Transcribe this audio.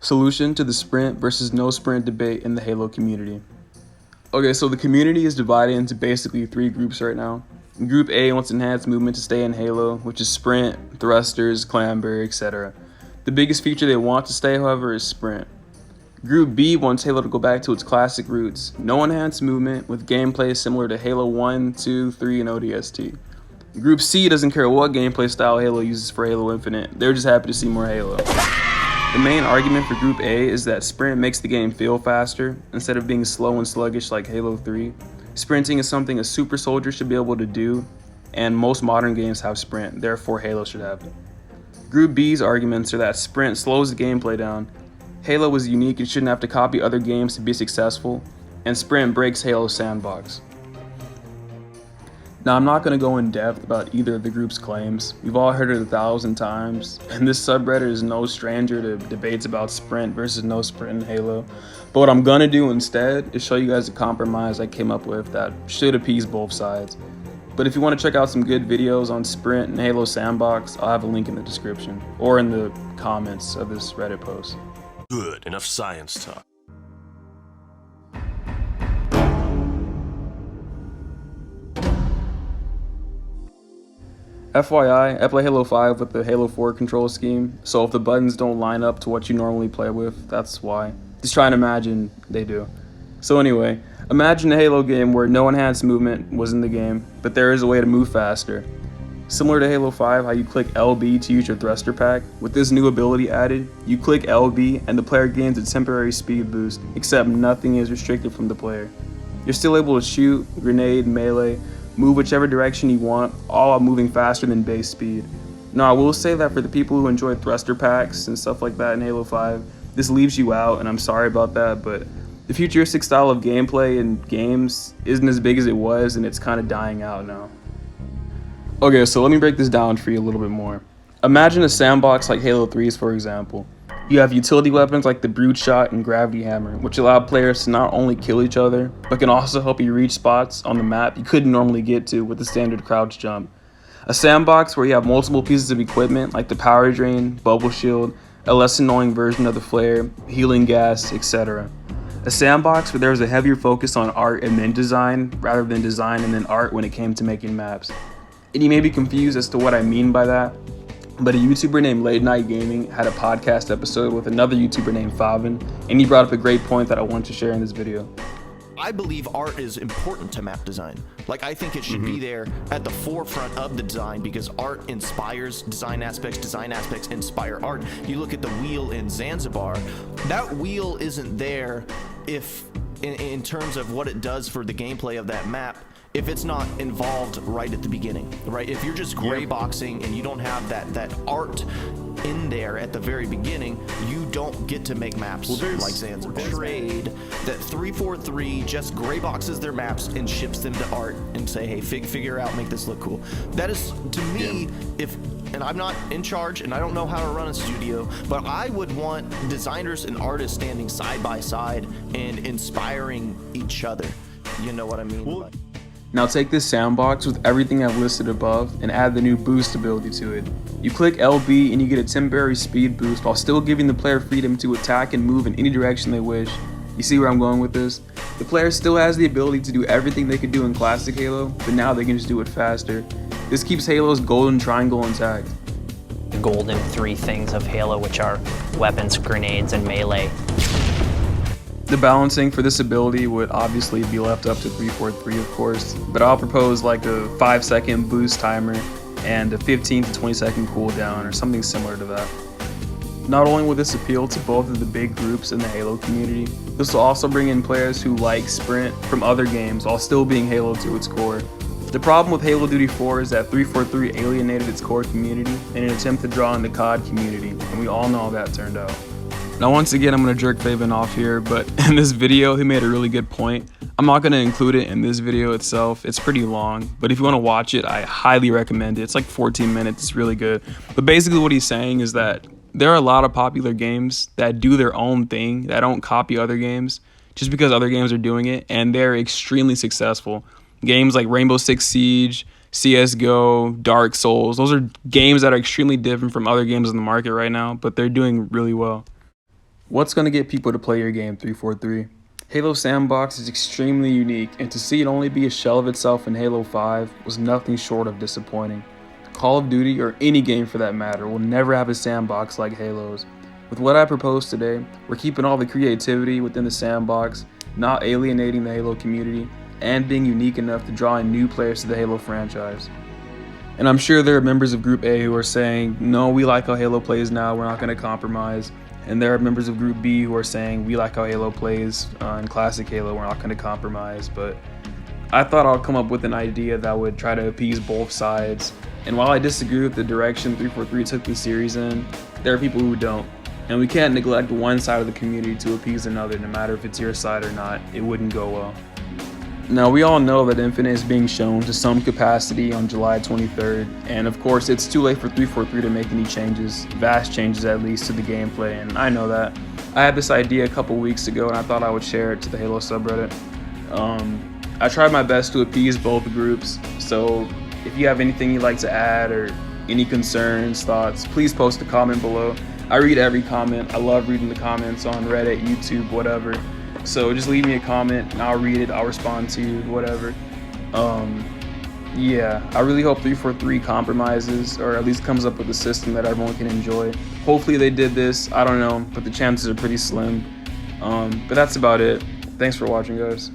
Solution to the sprint versus no sprint debate in the Halo community. Okay, so the community is divided into basically three groups right now. Group A wants enhanced movement to stay in Halo, which is sprint, thrusters, clamber, etc. The biggest feature they want to stay, however, is sprint. Group B wants Halo to go back to its classic roots, no enhanced movement, with gameplay similar to Halo 1, 2, 3, and ODST. Group C doesn't care what gameplay style Halo uses for Halo Infinite, they're just happy to see more Halo. The main argument for Group A is that sprint makes the game feel faster, instead of being slow and sluggish like Halo 3. Sprinting is something a super soldier should be able to do, and most modern games have sprint, therefore Halo should have it. Group B's arguments are that sprint slows the gameplay down, Halo is unique and shouldn't have to copy other games to be successful, and sprint breaks Halo's sandbox. Now, I'm not going to go in depth about either of the group's claims. We've all heard it 1,000 times, and this subreddit is no stranger to debates about sprint versus no sprint in Halo. But what I'm going to do instead is show you guys a compromise I came up with that should appease both sides. But if you want to check out some good videos on sprint and Halo sandbox, I'll have a link in the description or in the comments of this Reddit post. Good, enough science talk. FYI, I play Halo 5 with the Halo 4 control scheme, so if the buttons don't line up to what you normally play with, that's why. Just try and imagine they do. So anyway, imagine a Halo game where no enhanced movement was in the game, but there is a way to move faster. Similar to Halo 5, how you click LB to use your thruster pack, with this new ability added, you click LB and the player gains a temporary speed boost, except nothing is restricted from the player. You're still able to shoot, grenade, melee, move whichever direction you want, all while moving faster than base speed. Now, I will say that for the people who enjoy thruster packs and stuff like that in Halo 5, this leaves you out, and I'm sorry about that, but the futuristic style of gameplay in games isn't as big as it was, and it's kind of dying out now. Okay, so let me break this down for you a little bit more. Imagine a sandbox like Halo 3's, for example. You have utility weapons like the Brute Shot and Gravity Hammer, which allow players to not only kill each other, but can also help you reach spots on the map you couldn't normally get to with the standard crouch jump. A sandbox where you have multiple pieces of equipment like the power drain, bubble shield, a less annoying version of the flare, healing gas, etc. A sandbox where there was a heavier focus on art and then design, rather than design and then art when it came to making maps. And you may be confused as to what I mean by that, but a YouTuber named Late Night Gaming had a podcast episode with another YouTuber named Favin, and he brought up a great point that I want to share in this video. I believe art is important to map design. Like, I think it should be there at the forefront of the design because art inspires design aspects inspire art. You look at the wheel in Zanzibar, that wheel isn't there if, in terms of what it does for the gameplay of that map, if it's not involved right at the beginning, right? If you're just gray boxing and you don't have that art in there at the very beginning, you don't get to make maps like Zanzibar. Trade that 343 just gray boxes their maps and ships them to art and say, hey, figure out, make this look cool. That is, to me, and I'm not in charge and I don't know how to run a studio, but I would want designers and artists standing side by side and inspiring each other. You know what I mean? Now take this sandbox with everything I've listed above and add the new boost ability to it. You click LB and you get a temporary speed boost while still giving the player freedom to attack and move in any direction they wish. You see where I'm going with this? The player still has the ability to do everything they could do in classic Halo, but now they can just do it faster. This keeps Halo's golden triangle intact. The golden three things of Halo, which are weapons, grenades, and melee. The balancing for this ability would obviously be left up to 343, of course, but I'll propose like a 5-second boost timer and a 15 to 20 second cooldown or something similar to that. Not only will this appeal to both of the big groups in the Halo community, this will also bring in players who like sprint from other games while still being Halo to its core. The problem with Halo Duty 4 is that 343 alienated its core community in an attempt to draw in the COD community, and we all know how that turned out. Now once again, I'm going to jerk Faven off here, but in this video, he made a really good point. I'm not going to include it in this video itself. It's pretty long, but if you want to watch it, I highly recommend it. It's like 14 minutes. It's really good. But basically what he's saying is that there are a lot of popular games that do their own thing, that don't copy other games, just because other games are doing it, and they're extremely successful. Games like Rainbow Six Siege, CSGO, Dark Souls, those are games that are extremely different from other games in the market right now, but they're doing really well. What's going to get people to play your game 343? Halo Sandbox is extremely unique, and to see it only be a shell of itself in Halo 5 was nothing short of disappointing. Call of Duty, or any game for that matter, will never have a sandbox like Halo's. With what I propose today, we're keeping all the creativity within the sandbox, not alienating the Halo community, and being unique enough to draw in new players to the Halo franchise. And I'm sure there are members of Group A who are saying, no, we like how Halo plays now, we're not going to compromise. And there are members of Group B who are saying, we like how Halo plays in Classic Halo, we're not going to compromise. But I thought I'll come up with an idea that would try to appease both sides. And while I disagree with the direction 343 took the series in, there are people who don't. And we can't neglect one side of the community to appease another, no matter if it's your side or not. It wouldn't go well. Now, we all know that Infinite is being shown to some capacity on July 23rd, and of course it's too late for 343 to make any changes, vast changes at least, to the gameplay, and I know that. I had this idea a couple weeks ago and I thought I would share it to the Halo subreddit. I tried my best to appease both groups, so if you have anything you'd like to add or any concerns, thoughts, please post a comment below. I read every comment. I love reading the comments on Reddit, YouTube, whatever. So just leave me a comment and I'll read it, I'll respond to you, whatever. Yeah, I really hope 343 compromises, or at least comes up with a system that everyone can enjoy. Hopefully they did this, I don't know, but the chances are pretty slim. But that's about it. Thanks for watching, guys.